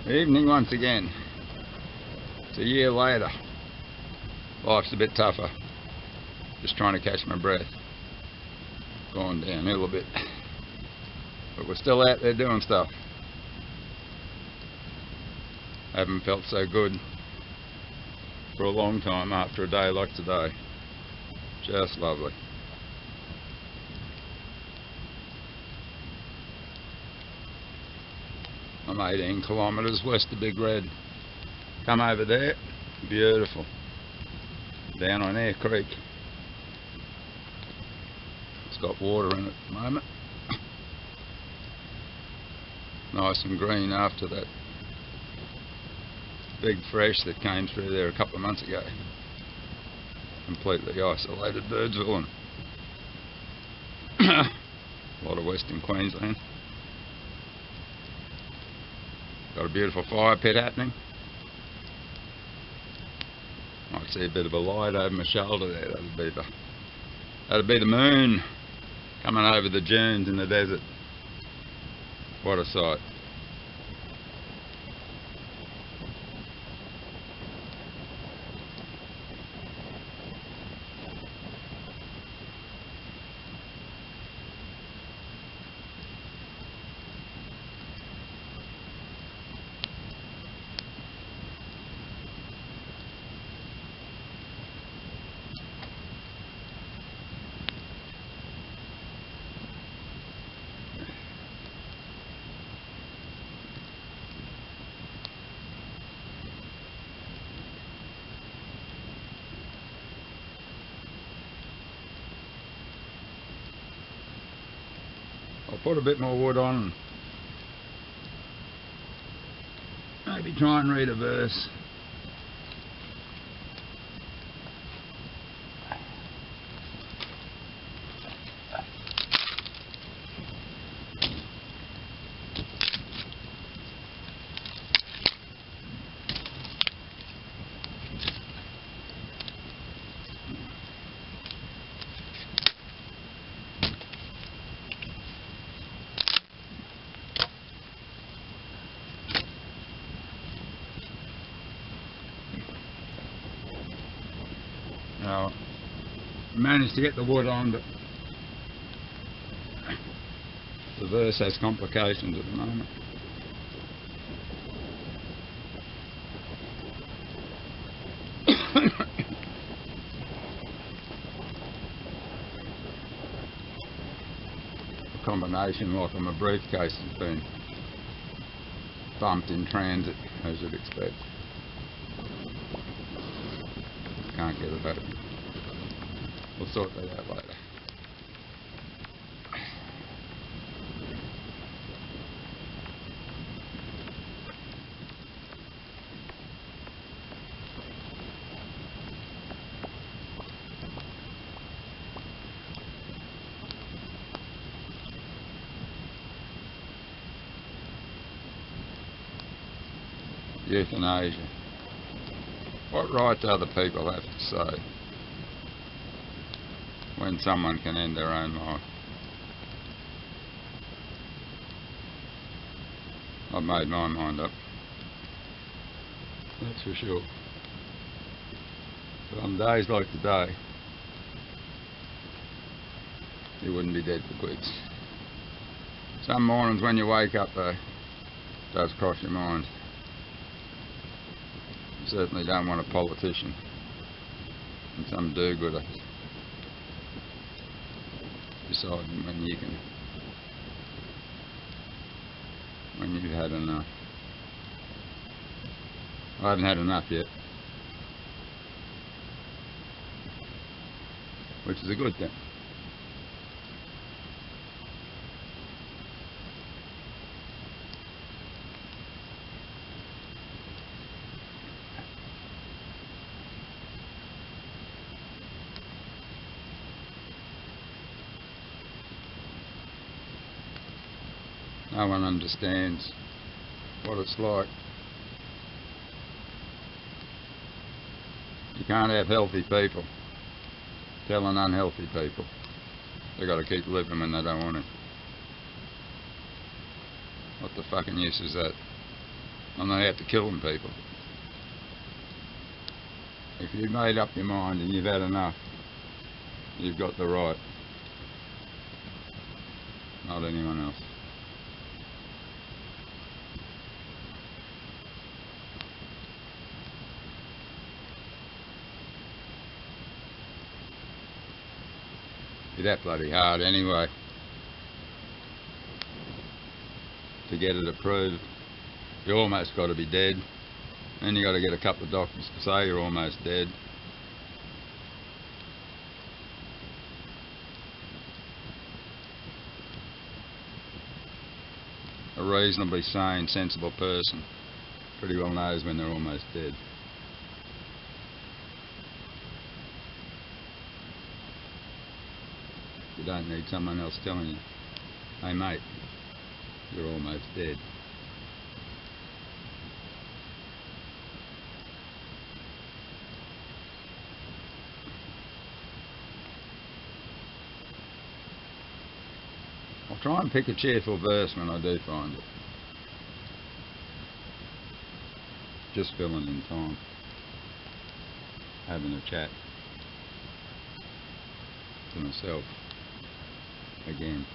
Evening once again. It's a year later. Life's a bit tougher. Just trying to catch my breath. Going downhill a bit. But we're still out there doing stuff. Haven't felt so good for a long time after a day like today. Just lovely. I'm 18 kilometres west of Big Red. Come over there, beautiful. Down on Eyre Creek. It's got water in it at the moment. Nice and green after that big fresh that came through there a couple of months ago. Completely isolated Birdsville and a lot of Western Queensland. Got a beautiful fire pit happening. Might see a bit of a light over my shoulder there. That'd be the moon coming over the dunes in the desert. What a sight. I'll put a bit more wood on and maybe try and read a verse. Now, I managed to get the wood on, but the verse has complications at the moment. The combination lock on my briefcase has been bumped in transit, as you'd expect. Can't get it open. We'll sort that out later. Euthanasia. What right do other people have to say when someone can end their own life? I've made my mind up, that's for sure. But on days like today, you wouldn't be dead for quicks. Some mornings when you wake up though, it does cross your mind. You certainly don't want a politician and some do-gooder deciding when you've had enough. I haven't had enough yet, which is a good thing. No one understands what it's like. You can't have healthy people telling unhealthy people they got to keep living when they don't want to. What the fucking use is that? I'm not out to killing people. If you've made up your mind and you've had enough, you've got the right. Not anyone else. You're that bloody hard anyway to get it approved. You almost got to be dead. Then you got to get a couple of doctors to say you're almost dead. A reasonably sane, sensible person pretty well knows when they're almost dead. You don't need someone else telling you, hey mate, you're almost dead. I'll try and pick a cheerful verse when I do find it. Just filling in time. Having a chat to myself again.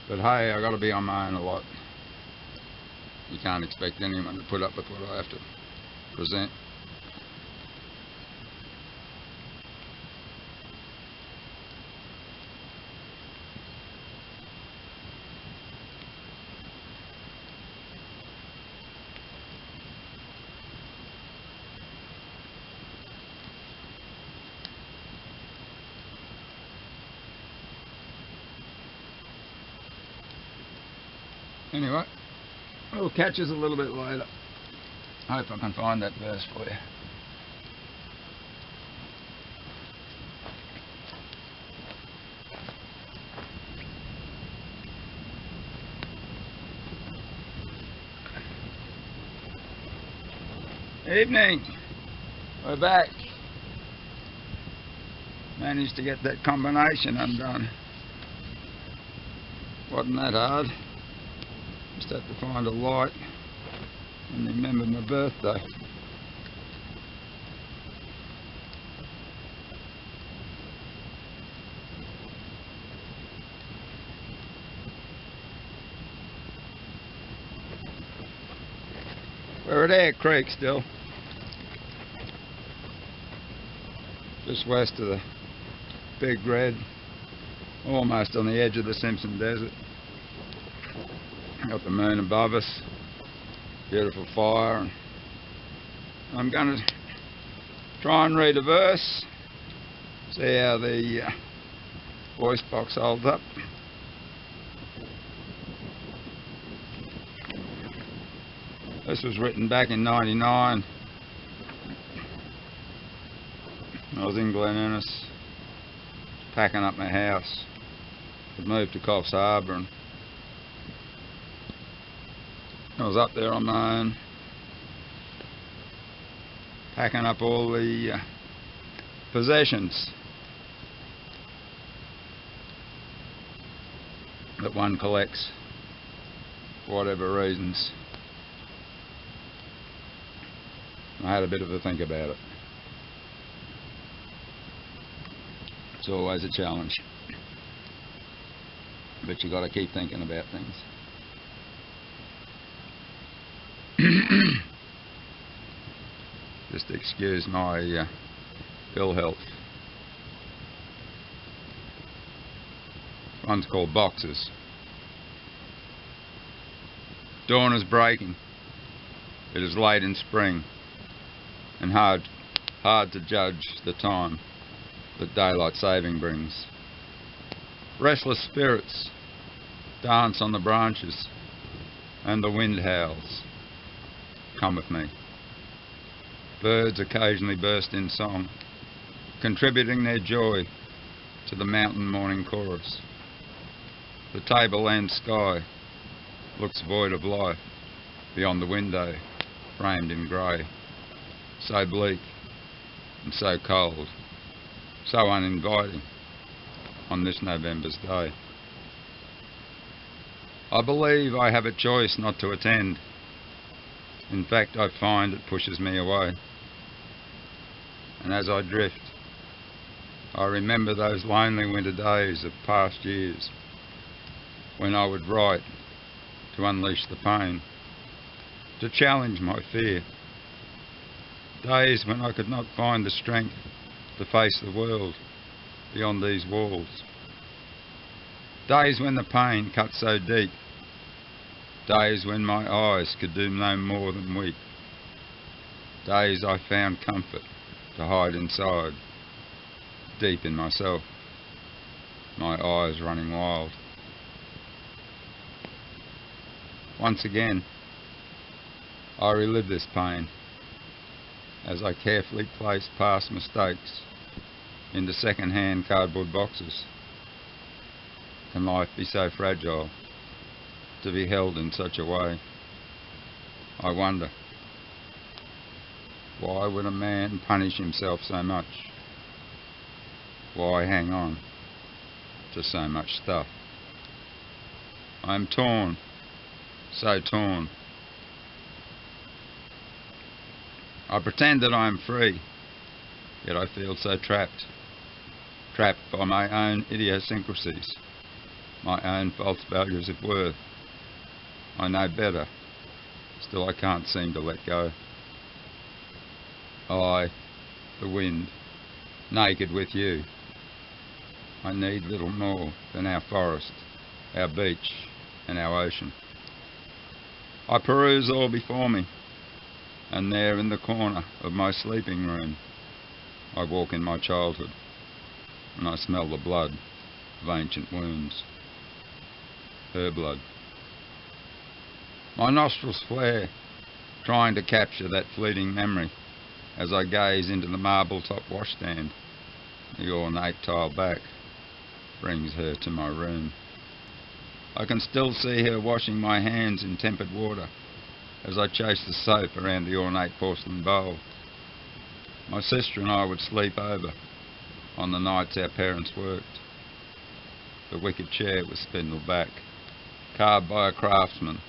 But hey, I got to be on my own a lot. You can't expect anyone to put up with what I have to present. Anyway, we'll catch us a little bit later. I hope I can find that verse for you. Evening. We're back. Managed to get that combination undone. Wasn't that hard. Just had to find a light and remember my birthday. We're at Eyre Creek still. Just west of the Big Red. Almost on the edge of the Simpson Desert. Got the moon above us, beautiful fire, and I'm going to try and read a verse, see how the voice box holds up. This was written back in '99. I was in Glen Innes, packing up my house. I'd moved to Coffs Harbour and I was up there on my own, packing up all the possessions that one collects for whatever reasons. I had a bit of a think about it. It's always a challenge, but you got to keep thinking about things. Just excuse my ill health. One's called Boxes. Dawn is breaking. It is late in spring, and hard to judge the time that daylight saving brings. Restless spirits dance on the branches, and the wind howls. Come with me. Birds occasionally burst in song, contributing their joy to the mountain morning chorus. The tableland sky looks void of life beyond the window, framed in grey. So bleak and so cold, so uninviting on this November's day. I believe I have a choice not to attend. In fact, I find it pushes me away. And as I drift, I remember those lonely winter days of past years when I would write to unleash the pain, to challenge my fear. Days when I could not find the strength to face the world beyond these walls. Days when the pain cut so deep. Days when my eyes could do no more than weep. Days I found comfort to hide inside, deep in myself, my eyes running wild. Once again, I relive this pain as I carefully place past mistakes into second-hand cardboard boxes. Can life be so fragile, to be held in such a way? I wonder, why would a man punish himself so much? Why hang on to so much stuff? I am torn, so torn. I pretend that I am free, yet I feel so trapped. Trapped by my own idiosyncrasies, my own false values of worth. I know better, still I can't seem to let go. I, the wind, naked with you. I need little more than our forest, our beach and our ocean. I peruse all before me, and there in the corner of my sleeping room I walk in my childhood, and I smell the blood of ancient wounds. Her blood. My nostrils flare, trying to capture that fleeting memory as I gaze into the marble-top washstand. The ornate tile back brings her to my room. I can still see her washing my hands in tempered water as I chase the soap around the ornate porcelain bowl. My sister and I would sleep over on the nights our parents worked. The wicker chair was spindled back, carved by a craftsman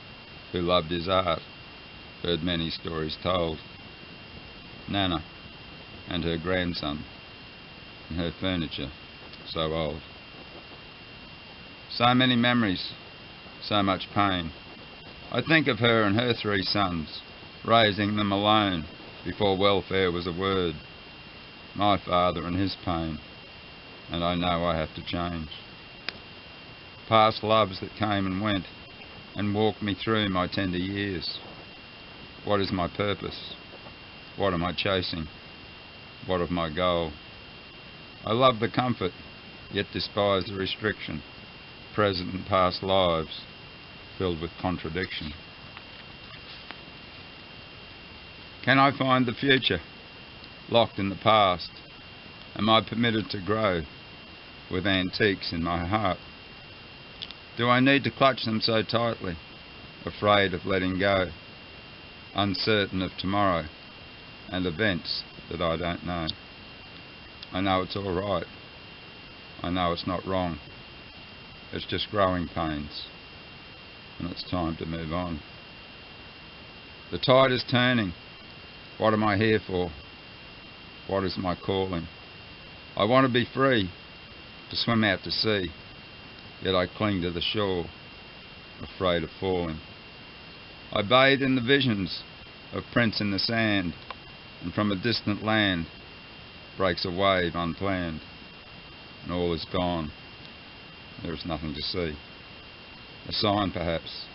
who loved his art, heard many stories told. Nana and her grandson, and her furniture so old. So many memories, so much pain. I think of her and her 3 sons, raising them alone before welfare was a word. My father and his pain, and I know I have to change. Past loves that came and went, and walked me through my tender years. What is my purpose? What am I chasing? What of my goal? I love the comfort, yet despise the restriction. Present and past lives filled with contradiction. Can I find the future locked in the past? Am I permitted to grow with antiques in my heart? Do I need to clutch them so tightly, afraid of letting go, uncertain of tomorrow and events that I don't know? I know it's all right. I know it's not wrong. It's just growing pains, and it's time to move on. The tide is turning. What am I here for? What is my calling? I want to be free, to swim out to sea, yet I cling to the shore, afraid of falling. I bathe in the visions of prints in the sand, and from a distant land breaks a wave unplanned, and all is gone. There is nothing to see. A sign, perhaps.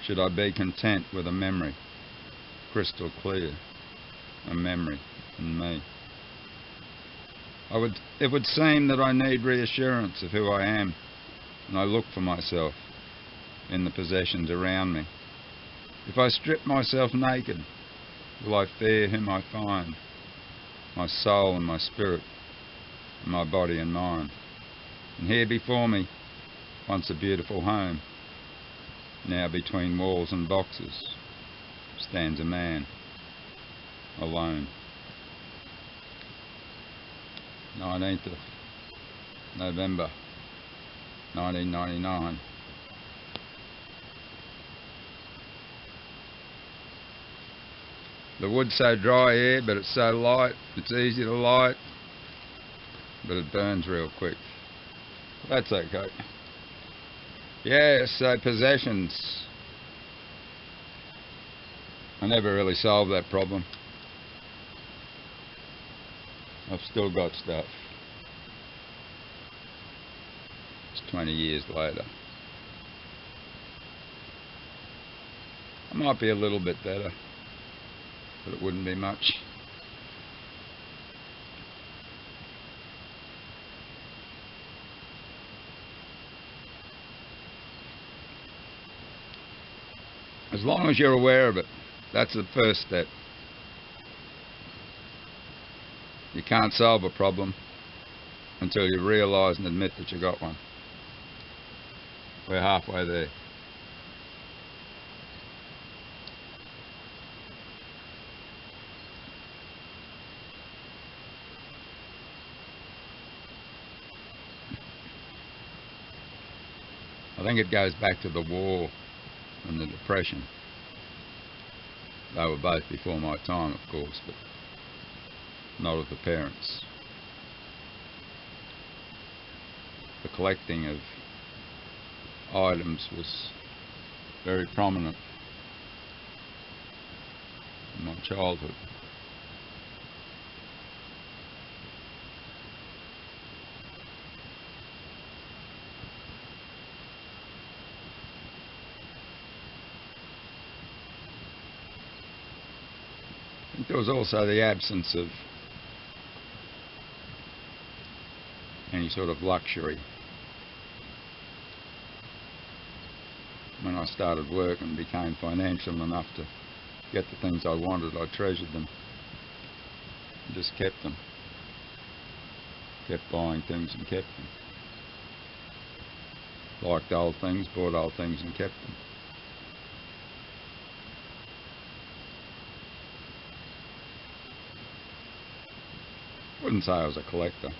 Should I be content with a memory, crystal clear, a memory in me? It would seem that I need reassurance of who I am, and I look for myself in the possessions around me. If I strip myself naked, will I fear whom I find? My soul and my spirit, and my body and mind. And here before me, once a beautiful home, now between walls and boxes, stands a man, alone. 19th of November 1999. The wood's so dry here, but it's so light, it's easy to light, but it burns real quick. That's okay. Yeah, so possessions. I never really solved that problem. I've still got stuff. It's 20 years later. I might be a little bit better, but it wouldn't be much. As long as you're aware of it, that's the first step. You can't solve a problem until you realise and admit that you got one. We're halfway there. I think it goes back to the war and the Depression. They were both before my time, of course, but not of the parents. The collecting of items was very prominent in my childhood. I think there was also the absence of any sort of luxury. When I started work and became financial enough to get the things I wanted, I treasured them. I just kept them. Kept buying things and kept them. Liked old things, bought old things and kept them. Wouldn't say I was a collector.